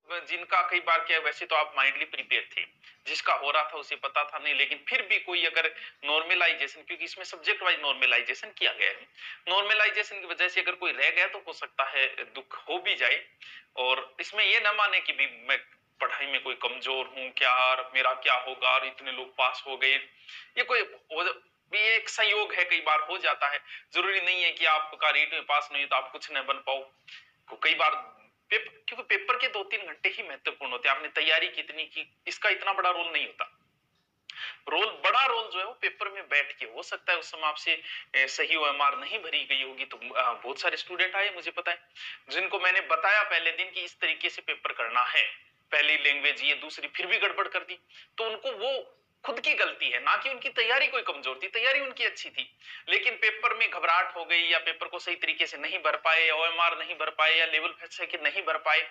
जिनका कई बार क्या है, वैसे तो आप माइंडली प्रिपेयर थे, जिसका हो रहा था उसे पता था नहीं, लेकिन फिर भी कोई अगर नॉर्मलाइजेशन, क्योंकि इसमें सब्जेक्ट वाइज नॉर्मलाइजेशन किया गया है, नॉर्मलाइजेशन की वजह से अगर कोई रह गया तो हो सकता है दुख हो भी जाए। और इसमें ये ना माने कि भी मैं पढ़ाई में कोई कमजोर हूं क्या, और मेरा क्या होगा, और इतने लोग पास हो गए, ये कोई भी एक संयोग है, कई बार हो जाता है। जरूरी नहीं है कि आपका रीट में पास नहीं हो तो आप कुछ न बन पाओ। कई बार क्योंकि पेपर के 2-3 घंटे ही महत्वपूर्ण होते हैं, आपने तैयारी कितनी की इसका इतना बड़ा रोल नहीं होता। बड़ा रोल जो है वो पेपर में बैठ के हो सकता है। उस समय आपसे सही ओएमआर नहीं भरी गई होगी तो बहुत सारे स्टूडेंट आए, मुझे पता है, जिनको मैंने बताया पहले दिन कि इस तरीके से पेपर करना है, पहली लैंग्वेज ये, दूसरी फिर भी गड़बड़ कर दी, तो उनको वो खुद की गलती है, ना कि उनकी तैयारी कोई कमजोर थी, तैयारी उनकी अच्छी थी, लेकिन पेपर में घबराहट हो गई, या पेपर को सही तरीके से नहीं भर पाए, या ओएमआर नहीं भर पाए, या लेवल फैक्टर के नहीं भर पाए,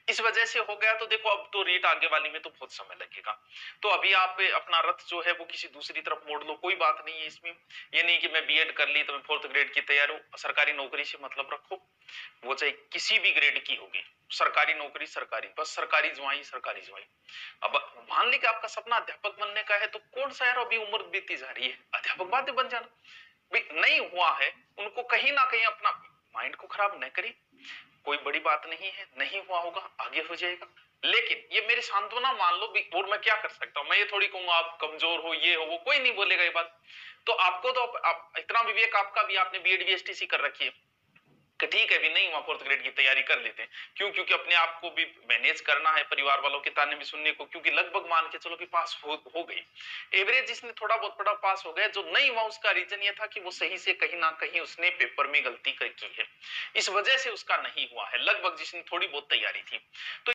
इस वजह से हो गया। तो देखो अब तो रीट आगे वाली में तो बहुत समय लगेगा, तो अभी आप अपना रथ जो है वो किसी दूसरी तरफ मोड़ लो, कोई बात नहीं है इसमें। ये नहीं कि मैं बीएड कर ली तो मैं 4th ग्रेड की तैयार हूं, सरकारी नौकरी से मतलब रखो, वो चाहे किसी भी ग्रेड की होगी, सरकारी नौकरी सरकारी, बस सरकारी ज्वाई सरकारी ज्वाई। अब मान ली कि आपका सपना अध्यापक बनने का है, तो कौन सा यार अभी उम्र बीती जा रही है, अध्यापक बाद में बन जाना। नहीं हुआ है, उनको कहीं ना कहीं अपना माइंड को खराब न करी, कोई बड़ी बात नहीं है, नहीं हुआ होगा, आगे हो जाएगा। लेकिन ये मेरी सांत्वना मान लो भी, और मैं क्या कर सकता हूं, मैं ये थोड़ी कहूंगा आप कमजोर हो, ये हो वो, कोई नहीं बोलेगा ये बात। तो आपको तो आप इतना विवेक आपका भी, आपने बीएड बीएसटीसी कर रखी है कि ठीक है भी नहीं हुआ 4th ग्रेड की तैयारी कर लेते हैं, क्यों, क्योंकि अपने आप को भी मैनेज करना है, परिवार वालों के ताने भी सुनने को, क्योंकि लगभग मान के चलो कि पास हो गई। एवरेज जिसने थोड़ा बहुत पढ़ा पास हो गया, जो नहीं हुआ उसका रीजन ये था कि वो सही से कहीं ना कहीं उसने पेपर में गलती की है, इस वजह से उसका नहीं हुआ है, लगभग जिसने थोड़ी बहुत तैयारी थी। तो